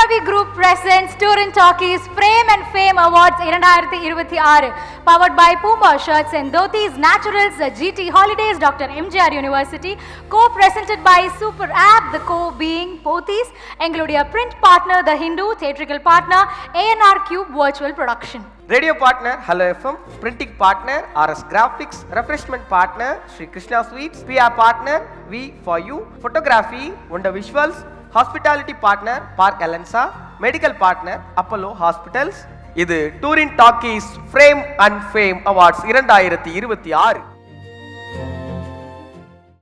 Ravi Group presents Turin Talkies Frame and Fame Awards 2026, powered by Puma Shirts and Dhotis Naturals, GT Holidays, Dr. MGR University, co-presented by Super App, the co-being Pothis, எங்களுடைய print partner The Hindu, theatrical partner ANR Cube Virtual Production. Radio partner Hello FM, printing partner RS Graphics, refreshment partner Sri Krishna Sweets, PR partner V for You, photography Wonder Visuals, hospitality partner Park Alensa, medical partner Apollo Hospitals. இது டூரின் talkies frame and fame awards 2026.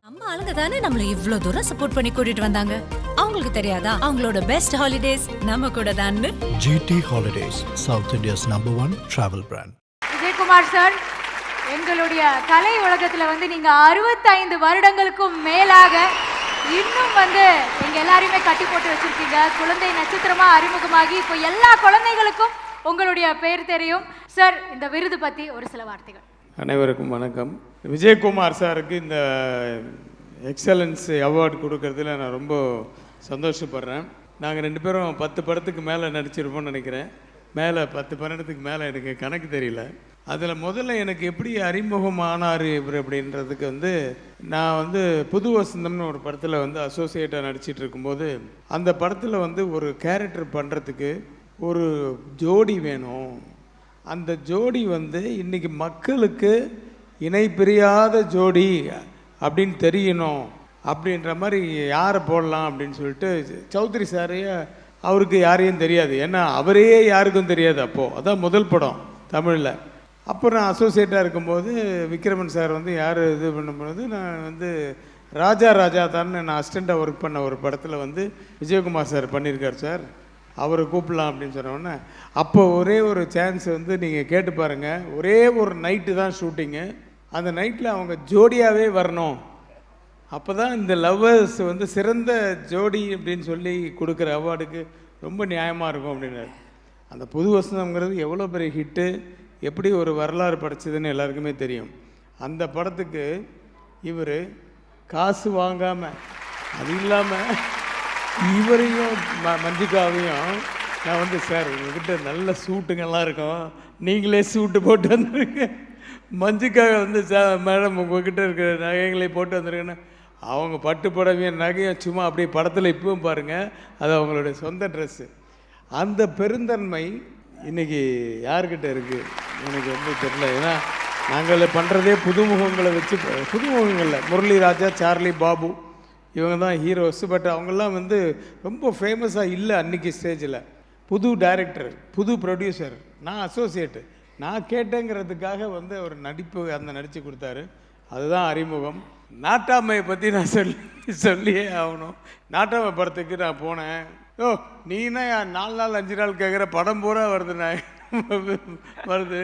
நம்ம ஆளுங்க தானே நம்மள இவ்ளோ தூரம் support பண்ணி கூட்டிட்டு வந்தாங்க. அவங்களுக்கு தெரியாதா அவங்களோட பெஸ்ட் ஹாலிடேஸ் நம்ம கூட தான். GT Holidays, South India's #1 travel brand. Vijayakumar sir, எங்களுடைய கலை உலகத்துல நீங்க 65 வருடங்களுக்கும் மேலாக இன்னும் எங்க எல்லாரையுமே கட்டி போட்டு வச்சிருக்கீங்க. குழந்தை நட்சத்திரமா அறிமுகமாகி இப்போ எல்லா குழந்தைகளுக்கும் உங்களுடைய பேர் தெரியும். சார், இந்த விருது பத்தி ஒரு சில வார்த்தைகள். அனைவருக்கும் வணக்கம். விஜயகுமார் சாருக்கு இந்த எக்ஸலன்ஸ் அவார்டு கொடுக்கறதுல நான் ரொம்ப சந்தோஷப்படுறேன். நாங்கள் 2 பேரும் 10 படத்துக்கு மேலே நடிச்சிருப்போம்னு நினைக்கிறேன். மேலே 10 படத்துக்கு மேலே எனக்கு கணக்கு தெரியல. அதில் முதல்ல எனக்கு எப்படி அறிமுகம் ஆனார் இவர் அப்படின்றதுக்கு நான் புது வசந்தம்னு ஒரு படத்தில் அசோசியேட்டாக நடிச்சிட்டு இருக்கும்போது அந்த படத்தில் ஒரு கேரக்டர் பண்ணுறதுக்கு ஒரு ஜோடி வேணும். அந்த ஜோடி இன்றைக்கி மக்களுக்கு இணை பிரியாத ஜோடி அப்படின்னு தெரியணும். அப்படின்ற மாதிரி யாரை போடலாம் அப்படின்னு சொல்லிட்டு சௌத்ரி சாரையே அவருக்கு யாரையும் தெரியாது. ஏன்னா அவரே யாருக்கும் தெரியாது. அப்போது அதான் முதல் படம் தமிழில். அப்போ நான் அசோசியேட்டாக இருக்கும்போது விக்ரமன் சார் யார் இது பண்ணும்போது நான் ராஜா ராஜா தான் நான் அசிஸ்டண்ட்டாக ஒர்க் பண்ண ஒரு படத்தில் விஜயகுமார் சார் பண்ணியிருக்கார் சார், அவரை கூப்பிடலாம் அப்படின்னு சொன்னோன்னே அப்போ ஒரே ஒரு சான்ஸ் நீங்கள் கேட்டு பாருங்கள். ஒரே ஒரு நைட்டு தான் ஷூட்டிங்கு. அந்த நைட்டில் அவங்க ஜோடியாகவே வரணும். அப்போ தான் இந்த லவ்வர்ஸ் சிறந்த ஜோடி அப்படின்னு சொல்லி கொடுக்குற அவார்டுக்கு ரொம்ப நியாயமாக இருக்கும் அப்படின்னாரு. அந்த புது வசனம்ங்கிறது எவ்வளோ பெரிய ஹிட்டு, எப்படி ஒரு வரலாறு படைச்சதுன்னு எல்லாருக்குமே தெரியும். அந்த படத்துக்கு இவர் காசு வாங்காமல், அது இல்லாமல் இவரையும் மஞ்சிகாவையும் நான் சார் உங்ககிட்ட நல்ல சூட்டுங்கெல்லாம் இருக்கும், நீங்களே சூட்டு போட்டு வந்துருங்க. மஞ்சிக்காக சார் மேடம் உங்ககிட்ட இருக்கிற நகைகளை போட்டு வந்துருக்கேன்னு அவங்க பட்டு புடவையும் நகையும் சும்மா அப்படியே படத்தில் இப்பவும் பாருங்கள், அது அவங்களுடைய சொந்த ட்ரெஸ்ஸு. அந்த பெருந்தன்மை இன்றைக்கி யார்கிட்ட இருக்குது எனக்கு தெரியல. ஏன்னா நாங்கள் பண்ணுறதே புதுமுகங்களை வச்சு, புதுமுகங்களில் முரளி ராஜா, சார்லி, பாபு இவங்க தான் ஹீரோஸ். பட் அவங்கெல்லாம் ரொம்ப ஃபேமஸாக இல்லை அன்றைக்கி ஸ்டேஜில். புது டைரக்டர், புது ப்ரொடியூசர், நான் அசோசியேட்டு. நான் கேட்டேங்கிறதுக்காக அவர் நடிப்பு நடித்து கொடுத்தாரு. அதுதான் அறிமுகம். நாட்டாமையை பற்றி நான் சொல்லியே ஆகணும். நாட்டாமை படத்துக்கு நான் போனேன். நீனா 4 நாள் 5 நாள் கேட்குற படம் பூரா வருது. நான் வருது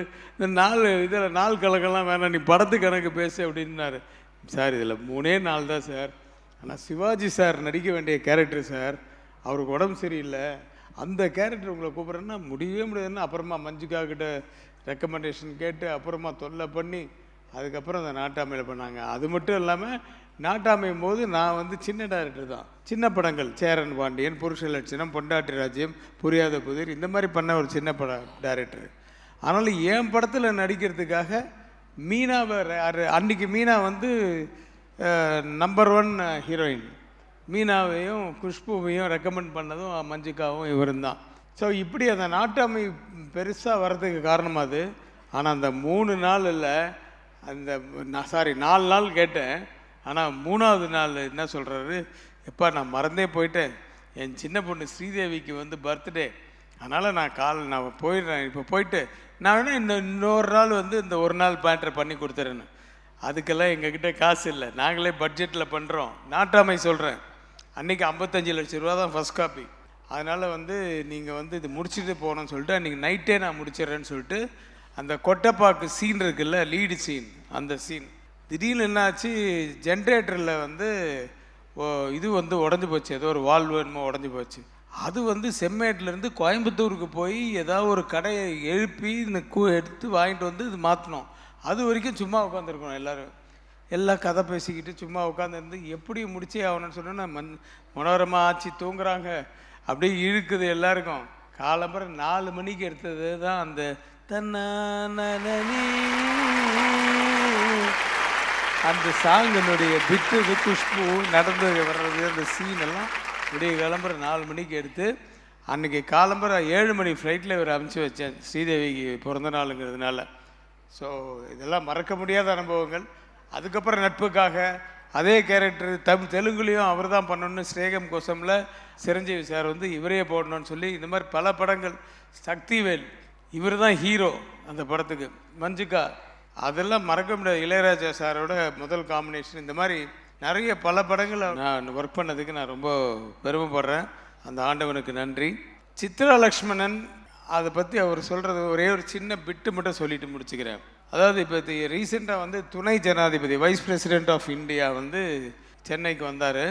இந்த இதில் நாள் கணக்கெல்லாம் வேணாம், நீ படத்து கணக்கு பேசு அப்படின்னாரு. சார் இதில் 3 நாள் தான் சார். ஆனால் சிவாஜி சார் நடிக்க வேண்டிய கேரக்டர் சார், அவருக்கு உடம்பு சரியில்லை, அந்த கேரக்டர் உங்களை கூப்பிட்றேன்னா முடியவே முடியாதுன்னு அப்புறமா மஞ்சுக்காக்கிட்ட ரெக்கமெண்டேஷன் கேட்டு அப்புறமா தொல்லை பண்ணி அதுக்கப்புறம் அந்த நாட்டாமையில் பண்ணாங்க. அது மட்டும் இல்லாமல் நாட்டாமையும் போது நான் சின்ன டைரக்டர் தான். சின்ன படங்கள் சேரன் பாண்டியன், புருஷ லட்சணம், பொண்டாட்டி ராஜ்யம், புரியாத புதிர், இந்த மாதிரி பண்ண ஒரு சின்ன பட டைரக்டர். ஆனாலும் என் படத்தில் நடிக்கிறதுக்காக மீனாவை, அன்றைக்கி மீனா நம்பர் 1 ஹீரோயின், மீனாவையும் குஷ்புவையும் ரெக்கமெண்ட் பண்ணதும் மஞ்சிகாவும் இவரும் தான். ஸோ இப்படி அந்த நாட்டாமை பெருசாக வர்றதுக்கு காரணம் அது. ஆனால் அந்த 3 நாள் இல்லை, அந்த 4 நாள் கேட்டேன். ஆனால் 3ஆவது நாள் என்ன சொல்கிறாரு, எப்பா நான் மறந்தே போயிட்டேன், என் சின்ன பொண்ணு ஸ்ரீதேவிக்கு பர்த்டே, அதனால் நான் போயிடுறேன், இப்போ போயிட்டு நான் வேணால் இன்னொரு நாள் இந்த ஒரு நாள் பேட்டர் பண்ணி கொடுத்துறேன்னு. அதுக்கெல்லாம் எங்ககிட்ட காசு இல்லை, நாங்களே பட்ஜெட்டில் பண்ணுறோம். நாட்டாமை சொல்கிறேன், அன்றைக்கி 55 லட்சம் ரூபா தான் ஃபஸ்ட் காப்பி. அதனால் நீங்கள் இது முடிச்சுட்டு போகணும்னு சொல்லிட்டு அன்றைக்கி நைட்டே நான் முடிச்சிடுறேன்னு சொல்லிட்டு அந்த கொட்டைப்பாக்கு சீன் இருக்குல்ல, லீடு சீன், அந்த சீன் திடீர்னு என்னாச்சு, ஜென்ரேட்டரில் இது உடஞ்சி போச்சு, ஏதோ ஒரு வால்வு என்னமோ உடஞ்சி போச்சு. அது செம்மேட்லேருந்து கோயம்புத்தூருக்கு போய் ஏதாவது ஒரு கடையை எழுப்பி இந்த எடுத்து வாங்கிட்டு இது மாற்றணும். அது வரைக்கும் சும்மா உட்காந்துருக்கணும். எல்லாம் கதை பேசிக்கிட்டு சும்மா உட்காந்துருந்து எப்படி முடிச்சே ஆகணும்னு சொன்னால் மனோரமா ஆச்சு தூங்குறாங்க, அப்படியே இழுக்குது எல்லாருக்கும். காலம்பரை 4 மணிக்கு எடுத்தது தான் அந்த தன்னானனி அந்த சாங்கினுடைய பிட்டு குஷ்பு நடந்து வர்றது அந்த சீன் எல்லாம் விடிய காலம்பரை 4 மணிக்கு எடுத்து அன்றைக்கி காலம்பரை 7 மணி ஃப்ளைட்டில் இவர் அனுப்பிச்சி வச்சேன் ஸ்ரீதேவிக்கு பிறந்த நாளுங்கிறதுனால. ஸோ இதெல்லாம் மறக்க முடியாத அனுபவங்கள். அதுக்கப்புறம் நட்புக்காக அதே கேரக்டர் தெலுங்குலேயும் அவர் தான் பண்ணணுன்னு ஸ்ரேகம் கோசமில் சிரஞ்சீவி சார் வந்து இவரே போடணும்னு சொல்லி இந்த மாதிரி பல படங்கள். சக்திவேல் இவர் தான் ஹீரோ அந்த படத்துக்கு. மஞ்சுக்கா அதெல்லாம் மறக்க முடியாது. இளையராஜா சாரோட முதல் காம்பினேஷன். இந்த மாதிரி நிறைய பல படங்கள் நான் ஒர்க் பண்ணதுக்கு நான் ரொம்ப பெருமைப்படுறேன். அந்த ஆண்டவனுக்கு நன்றி. சித்ரா லக்ஷ்மணன் அதை பற்றி அவர் சொல்கிறது ஒரே ஒரு சின்ன பிட்டு மட்டும் சொல்லிட்டு முடிச்சுக்கிறேன். அதாவது இப்போ ரீசெண்டாக வந்து துணை ஜனாதிபதி வைஸ் பிரசிடெண்ட் ஆஃப் இந்தியா வந்து சென்னைக்கு வந்தார்.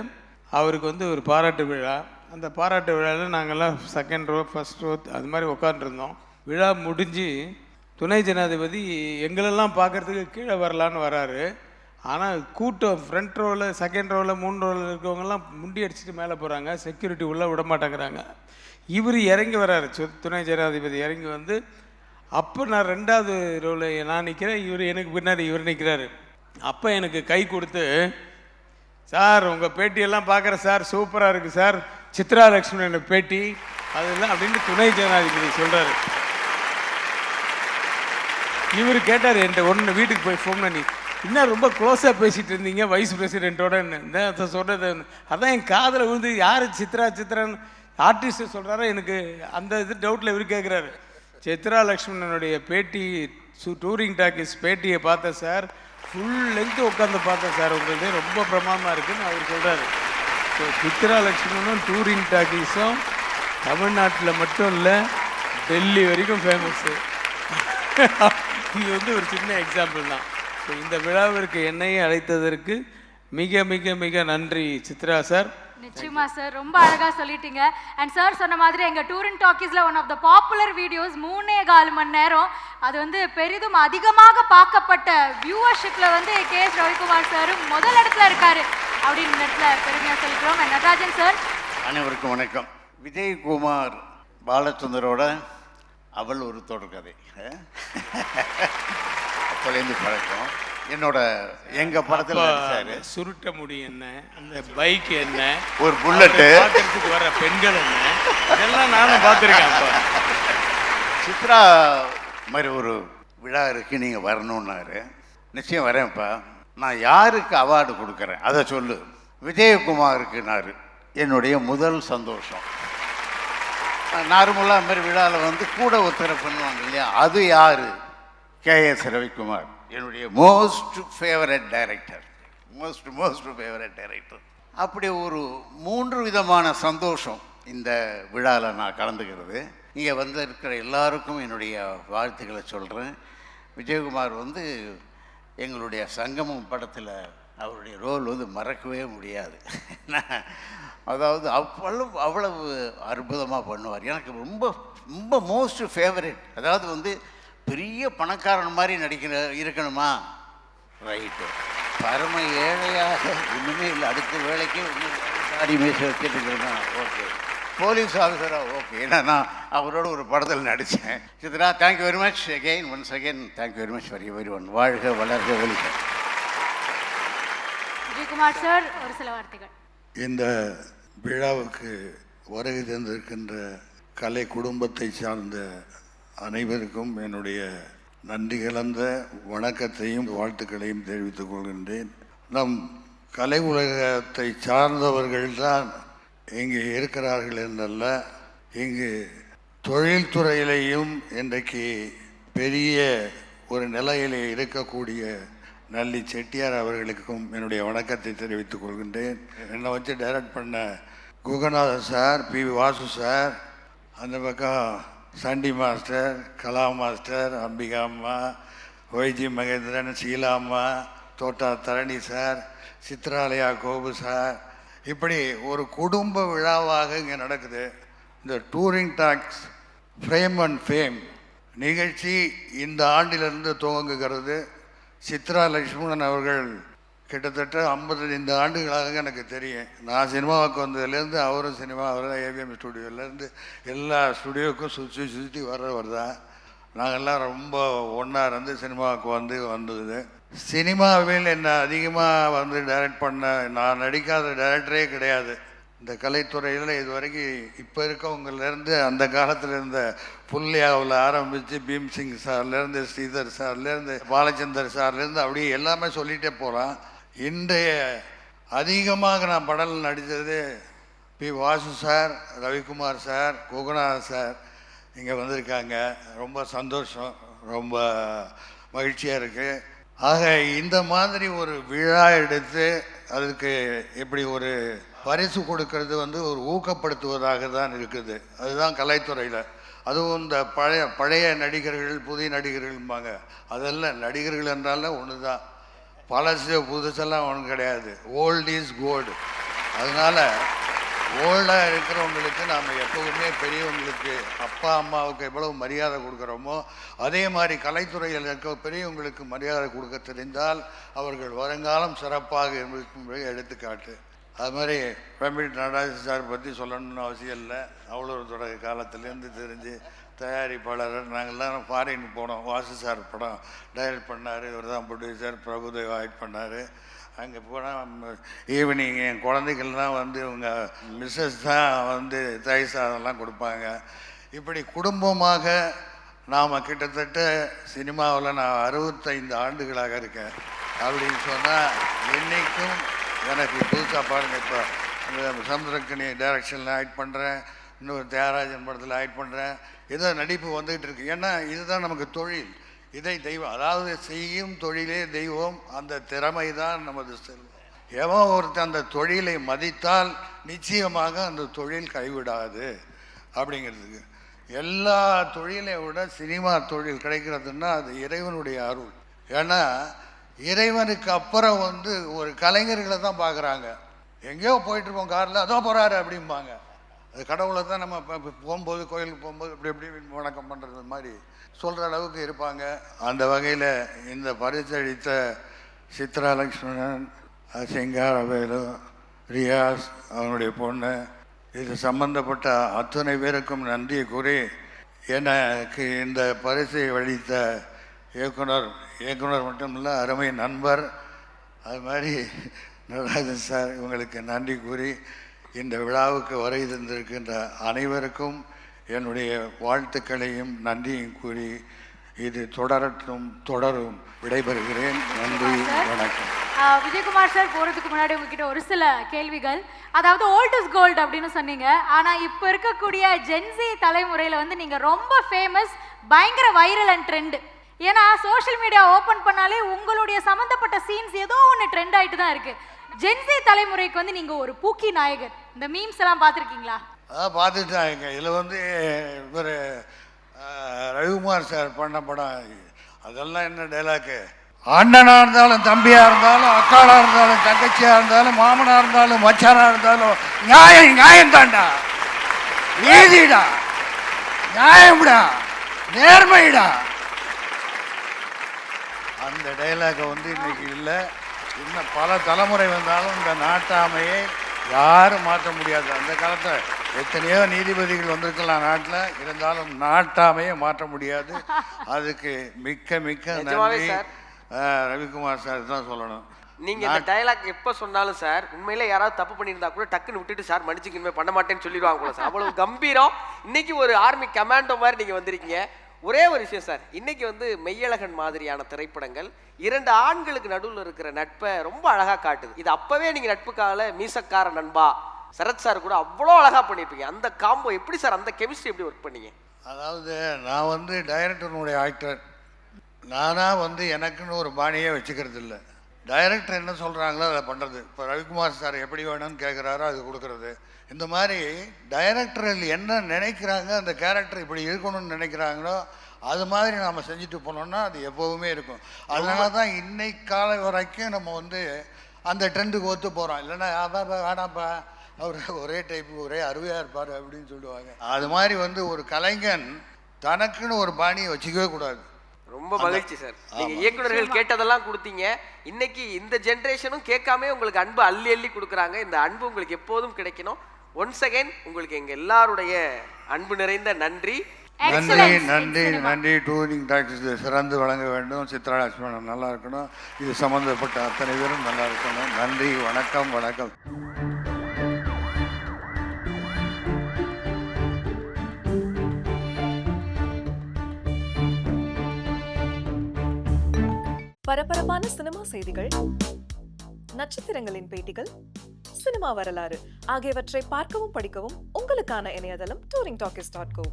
அவருக்கு வந்து ஒரு பாராட்டு விழா. அந்த பாராட்டு விழாவில் நாங்கள்லாம் செகண்ட் ரோ ஃபஸ்ட் ரோ அது மாதிரி உட்காந்துருந்தோம். விழா முடிஞ்சு துணை ஜனாதிபதி எங்களெல்லாம் பார்க்குறதுக்கு கீழே வரலான்னு வராரு. ஆனால் கூட்டம் ஃப்ரண்ட் ரோவில் செகண்ட் ரோவில் 3 ரோவில் இருக்கவங்கெல்லாம் முண்டி அடிச்சுட்டு மேலே போகிறாங்க. செக்யூரிட்டி உள்ளே விட மாட்டேங்கிறாங்க. இவர் இறங்கி வர்றாரு. துணை ஜனாதிபதி இறங்கி வந்து அப்போ நான் 2வது ரோவில் நான் நிற்கிறேன். இவர் எனக்கு பின்னாடி இவர் நிற்கிறாரு. அப்போ எனக்கு கை கொடுத்து, சார் உங்கள் பேட்டியெல்லாம் பார்க்குறேன் சார், சூப்பராக இருக்குது சார், சித்ரா லக்ஷ்மணன் பேட்டி அதெல்லாம் அப்படின்னு துணை ஜனாதிபதி சொல்கிறாரு. இவர் கேட்டார் என்கிட்ட ஒன்று வீட்டுக்கு போய் ஃபோன் பண்ணி, இன்னும் ரொம்ப க்ளோஸாக பேசிகிட்டு இருந்தீங்க வைஸ் பிரசிடென்ட்டோடன்னு. இந்த சொல்கிறது அதான் என் காதில் விழுந்து யார் சித்ரான்னு ஆர்டிஸ்ட்டு சொல்கிறாரோ எனக்கு அந்த இது டவுட்டில் இவர் கேட்குறாரு. சித்ரா லக்ஷ்மணனுடைய பேட்டி டூரிங் டாக்கீஸ் பேட்டியை பார்த்தேன் சார், ஃபுல் லென்த்து உட்காந்து பார்த்தேன் சார், உங்களுக்கு ரொம்ப பிரமாதமாக இருக்குதுன்னு அவர் சொல்கிறாரு. ஸோ சித்ரா லக்ஷ்மணனும் டூரிங் டாக்கீஸும் தமிழ்நாட்டில் மட்டும் இல்லை டெல்லி வரைக்கும் ஃபேமஸ்ஸு. இது வந்து ஒரு சின்ன எக்ஸாம்பிள் தான். ஸோ இந்த விழாவிற்கு என்னையும் அழைத்ததற்கு மிக மிக மிக நன்றி சித்ரா சார். நிச்சயமா சார், ரொம்ப அழகா சொல்லிட்டீங்க. அண்ட் சார் சொன்ன மாதிரி எங்க டூர் அண்ட் டாக்கீஸ்ல one of the popular videos 3.25 மணி நேரம் அது வந்து பெரிதும் அதிகமாக பார்க்கப்பட்ட வியூவர்ஷிப்ல வந்து KS ரவிக்குமார் சாரும் முதல் இடத்துல இருக்காரு அப்படின்னு இந்த இடத்துல பெருமையா சொல்லிக்கிறோம். நடராஜன் சார். அனைவருக்கும் வணக்கம். விஜயகுமார் பாலச்சந்தரோட அவள் ஒரு தொடர்கதை அப்போலேருந்து பழக்கம். என்னோட எங்க படத்தில் சுருட்ட முடி என்ன, அந்த பைக் என்ன, ஒரு புல்லட்டு பார்க்கறதுக்கு வர பெண்கள் என்ன, இதெல்லாம் நானும் பார்த்துருக்கேன். சித்ரா மாதிரி ஒரு விழா இருக்கு, நீங்க வரணும்னாரு. நிச்சயம் வரேன்ப்பா. நான் யாருக்கு அவார்டு கொடுக்குறேன் அதை சொல்லு. விஜயகுமாருக்குனாரு. என்னுடைய முதல் சந்தோஷம். நார்மலாக மாதிரி விழாவில் வந்து கூட ஒருத்தரை பண்ணுவாங்க இல்லையா, அது யாரு? KS ரவிக்குமார். என்னுடைய most favourite director. Most favourite director. அப்படி ஒரு 3 விதமான சந்தோஷம் இந்த விழாவில் நான் கலந்துக்கிறது. இங்கே வந்து இருக்கிற எல்லாருக்கும் என்னுடைய வாழ்த்துக்களை சொல்கிறேன். விஜயகுமார் வந்து எங்களுடைய சங்கமம் படத்தில் அவருடைய ரோல் வந்து மறக்கவே முடியாது. அதாவது அவ்வளவு அற்புதமாக பண்ணுவார். எனக்கு ரொம்ப ரொம்ப மோஸ்ட் ஃபேவரட். அதாவது வந்து பெரிய பணக்காரன் மாதிரி இருக்கணுமா, ரைட்டு, பரம ஏழையாக இன்னுமே இல்லை, அடுத்த வேலைக்கு சாடி மேய்ச்சி வச்சுட்டுருக்கா, ஓகே, போலீஸ் ஆஃபீஸராக ஓகே. ஏன்னா நான் அவரோட ஒரு படத்தில் நடித்தேன். Chitra, thank you very much again, once again thank you very much for everyone. வாழ்க வளர்க ஒழிக. விஜயகுமார் சார் ஒரு சில வார்த்தைகள். இந்த விழாவுக்கு வருகை தந்திருக்கின்ற கலை குடும்பத்தை சார்ந்த அனைவருக்கும் என்னுடைய நன்றி கலந்த வணக்கத்தையும் வாழ்த்துக்களையும் தெரிவித்துக் கொள்கின்றேன். நம் கலை உலகத்தை சார்ந்தவர்கள்தான் இங்கு இருக்கிறார்கள் என்றல்ல, இங்கு தொழில்துறையிலையும் இன்றைக்கு பெரிய ஒரு நிலையிலே இருக்கக்கூடிய நல்லி செட்டியார் அவர்களுக்கும் என்னுடைய வணக்கத்தை தெரிவித்துக் கொள்கின்றேன். என்னை வச்சு டைரக்ட் பண்ண Guhanathan sir, PV Vasu sir, அந்த பக்கம் Sandy master, Kala master, Ambika அம்மா, YG மகேந்திரன், ஷீலா அம்மா, தோட்டா தரணி சார், சித்ராலயா கோபு சார், இப்படி ஒரு குடும்ப விழாவாக இங்கே நடக்குது. இந்த touring talks frame and fame நிகழ்ச்சி இந்த ஆண்டிலிருந்து துவங்குகிறது. சித்ரா லக்ஷ்மணன் அவர்கள் கிட்டத்தட்ட 55 ஆண்டுகளாக எனக்கு தெரியும். நான் சினிமாவுக்கு வந்ததுலேருந்து அவரும் சினிமா, அவர் ஏவிஎம் ஸ்டுடியோலேருந்து எல்லா ஸ்டுடியோவுக்கும் சுற்றி வர்றவர் தான். நாங்கள்லாம் ரொம்ப ஒன்றா இருந்து சினிமாவுக்கு வந்தது. சினிமாவில் என்ன அதிகமாக வந்து டைரக்ட் பண்ண, நான் நடிக்காத டைரக்டரே கிடையாது இந்த கலைத்துறையில் இது வரைக்கும். இப்போ இருக்கவங்கலேருந்து அந்த காலத்தில் இருந்த புல்லியாவில் ஆரம்பித்து பீம்சிங் சார்லேருந்து, ஸ்ரீதர் சார்லேருந்து, பாலச்சந்தர் சார்லேருந்து அப்படியே எல்லாமே சொல்லிகிட்டே போகிறான். இன்றைய அதிகமாக நான் படங்கள் நடித்தது P. Vasu sir, Ravikumar sir, Guhanath sir இங்கே வந்திருக்காங்க. ரொம்ப சந்தோஷம், ரொம்ப மகிழ்ச்சியாக இருக்குது. ஆக இந்த மாதிரி ஒரு விழா எடுத்து அதுக்கு இப்படி ஒரு பரிசு கொடுக்கறது வந்து ஒரு ஊக்கப்படுத்துவதாக தான் இருக்குது. அதுதான் கலைத்துறையில். அதுவும் இந்த பழைய நடிகர்கள், புதிய நடிகர்கள்பாங்க, அதெல்லாம் நடிகர்கள் என்றாலும் ஒன்று தான். பழசு புதுசெல்லாம் ஒன்றும் கிடையாது. Old is gold. அதனால் ஓல்டாக இருக்கிறவங்களுக்கு நாம் எப்போவுமே பெரியவங்களுக்கு, அப்பா அம்மாவுக்கு எவ்வளவு மரியாதை கொடுக்குறோமோ அதே மாதிரி கலைத்துறையில் இருக்க பெரியவங்களுக்கு மரியாதை கொடுக்க தெரிந்தால் அவர்கள் வருங்காலம் சிறப்பாக இருக்கும் எடுத்துக்காட்டு. அது மாதிரி பண்டிட் நடராஜன் சார் பற்றி சொல்லணும்னு அவசியம் இல்லை. அவ்வளோ தொடக்க காலத்துலேருந்து தெரிஞ்சு தயாரிப்பாளர். நாங்கள்லாம் ஃபாரின் போனோம். வாசு சார் படம் டைரக்ட் பண்ணார், இவர் தான் ப்ரொடியூசர். பிரபுதேவா ஆக்ட் பண்ணார். அங்கே போனால் ஈவினிங் என் குழந்தைகள்லாம் வந்து இவங்க மிஸ்ஸஸ் தான் வந்து தயிர் சாதம்லாம் கொடுப்பாங்க. இப்படி குடும்பமாக நாம் கிட்டத்தட்ட சினிமாவில் நான் 65 ஆண்டுகளாக இருக்கேன். அப்படின்னு சொன்னால் இன்றைக்கும் எனக்கு புதுசாக பாருங்கள், இப்போ இந்த சமுத்திரக்கனி டைரக்ஷனில் ஆக்ட் பண்ணுறேன், இன்னொரு தியாகராஜன் படத்தில் ஆக்ட் பண்ணுறேன். ஏதோ நடிப்பு வந்துகிட்டு இருக்கு. ஏன்னா இதுதான் நமக்கு தொழில். இதை தெய்வம், அதாவது செய்யும் தொழிலே தெய்வம். அந்த திறமை தான் நமது செல்வம். எவன் ஒருத்தர் அந்த தொழிலை மதித்தால் நிச்சயமாக அந்த தொழில் கைவிடாது. அப்படிங்கிறதுக்கு எல்லா தொழிலை விட சினிமா தொழில் கிடைக்கிறதுன்னா அது இறைவனுடைய அருள். ஏன்னா இறைவனுக்கு அப்புறம் வந்து ஒரு கலைஞர்களை தான் பார்க்குறாங்க. எங்கேயோ போயிட்டுருப்போம் காரில், அதோ போகிறாரு அப்படிம்பாங்க. அது கடவுளை தான் நம்ம போகும்போது, கோயிலுக்கு போகும்போது இப்படி எப்படி வணக்கம் பண்ணுறது மாதிரி சொல்கிற அளவுக்கு இருப்பாங்க. அந்த வகையில் இந்த பரிசளித்த சித்ரா லக்ஷ்மணன், சிங்காரவேலு, ரியாஸ், அவனுடைய பொண்ணு, இது சம்பந்தப்பட்ட அத்தனை பேருக்கும் நன்றியை கூறி, எனக்கு இந்த பரிசை அளித்த இயக்குனர் மட்டும் இல்லை, அருமை நண்பர், அது மாதிரி நடராஜன் சார், இவங்களுக்கு நன்றி கூறி இந்த விழாவுக்கு வருகை தந்திருக்கின்ற அனைவருக்கும் என்னுடைய வாழ்த்துக்களையும் நன்றியும் கூறி இது தொடரும். விடைபெறுகிறேன். நன்றி, வணக்கம். விஜயகுமார் சார், போறதுக்கு முன்னாடி உங்ககிட்ட ஒரு சில கேள்விகள். அதாவது ஓல்ட் இஸ் கோல்டு அப்படின்னு சொன்னீங்க. ஆனா இப்ப இருக்கக்கூடிய ஜென்சி தலைமுறையில வந்து நீங்க ரொம்ப ஃபேமஸ், பயங்கர வைரல் அண்ட் ட்ரெண்ட். ஏன்னா சோஷியல் மீடியா ஓபன் பண்ணாலே உங்களுடைய சம்பந்தப்பட்ட சீன்ஸ் ஏதோ ஒன்று ட்ரெண்ட் ஆயிட்டு தான் இருக்கு. ஜென்சி தலைமுறைக்கு வந்து நீங்க ஒரு பூக்கி நாயகர். இந்த மீம்ஸ் எல்லாம் பார்த்துருக்கீங்களா? பார்த்துட்டாங்க. இதில் வந்து இவர் ரவிக்குமார் சார் பண்ண படம், அதெல்லாம் என்ன டைலாக்கு, அண்ணனாக இருந்தாலும் தம்பியாக இருந்தாலும் அக்காளாக இருந்தாலும் தங்கச்சியாக இருந்தாலும் மாமனாக இருந்தாலும் மச்சானாக இருந்தாலும் நியாயம் தாண்டா, நீதிடா, நியாயம்டா, நேர்மைடா. அந்த டைலாக்கை வந்து இன்னைக்கு இல்லை. இன்னும் பல தலைமுறை வந்தாலும் இந்த நாட்டாமையை யாரும் மாற்ற முடியாது. அந்த காலத்தில் எத்தனையோ நீதிபதிகள் வந்திருக்கலாம் நாட்டில், இருந்தாலும் நாட்டாமையை மாற்ற முடியாது. அதுக்கு மிக்க நன்றி ரவிக்குமார் சார் தான் சொல்லணும். நீங்க இந்த டயலாக் எப்ப சொன்னாலும் சார், உண்மையில யாராவது தப்பு பண்ணியிருந்தா கூட டக்குன்னு விட்டுட்டு சார் மன்னிச்சுக்கின்மே பண்ண மாட்டேன்னு சொல்லிடுவாங்க போல சார். அவ்வளவு கம்பீரம். இன்னைக்கு ஒரு ஆர்மி கமாண்டோ மாதிரி நீங்க வந்திருக்கீங்க. ஒரே ஒரு விஷயம் சார், இன்னைக்கு வந்து மெய்யழகன் மாதிரியான திரைப்படங்கள் 2 ஆண்களுக்கு நடுவில் இருக்கிற நட்பை ரொம்ப அழகா காட்டுது. இது அப்பவே நீங்க நட்புக்கால மீசக்கார நண்பா சரத் சார் கூட அவ்வளோ அழகா பண்ணியிருப்பீங்க. அந்த காம்போ எப்படி சார், அந்த கெமிஸ்ட்ரி எப்படி ஒர்க் பண்ணீங்க? அதாவது நான் வந்து டைரக்டருடைய ஆக்டர். நானாக வந்து எனக்குன்னு ஒரு பாணியே வச்சுக்கிறது இல்லை. டைரக்டர் என்ன சொல்கிறாங்களோ அதை பண்ணுறது. இப்போ ரவிக்குமார் சார் எப்படி வேணும்னு கேட்குறாரோ அது கொடுக்குறது. இந்த மாதிரி டைரக்டர்கள் என்ன நினைக்கிறாங்க, அந்த கேரக்டர் இப்படி இருக்கணும்னு நினைக்கிறாங்களோ அது மாதிரி நாம் செஞ்சுட்டு போனோம்னா அது எப்போவுமே இருக்கும். அதனால தான் இன்னைக்கு கால வரைக்கும் நம்ம வந்து அந்த ட்ரெண்டுக்கு ஒத்து போகிறோம். இல்லைன்னா வேணாப்பா, அவர் ஒரே டைப்பு, ஒரே அருமையாக இருப்பார் அப்படின்னு சொல்லுவாங்க. அது மாதிரி வந்து ஒரு கலைஞன் தனக்குன்னு ஒரு பாணியை வச்சுக்கவே கூடாது. ரொம்ப மகிழ்ச்சி சார். நீங்க இயக்குனர்கள் கேட்டதெல்லாம் கொடுத்தீங்க. இன்னைக்கு இந்த ஜெனரேஷனும் கேட்காம உங்களுக்கு அன்பு அள்ளி அள்ளி கொடுக்குறாங்க. இந்த அன்பு உங்களுக்கு எப்போதும் கிடைக்கணும். ஒன்ஸ் அகைன் உங்களுக்கு எங்க எல்லாருடைய அன்பு நிறைந்த நன்றி. நன்றி. டூரிங் டாக்டர்ஸ் சிறந்து வழங்க வேண்டும். சித்ரா லட்சுமணன் நல்லா இருக்கணும். இது சம்பந்தப்பட்ட அத்தனை பேரும் நல்லா இருக்கணும். நன்றி. வணக்கம். பரபரப்பான சினிமா செய்திகள், நட்சத்திரங்களின் பேட்டிகள், சினிமா வரலாறு ஆகியவற்றை பார்க்கவும் படிக்கவும் உங்களுக்கான இணையதளம் touringtalkies.co.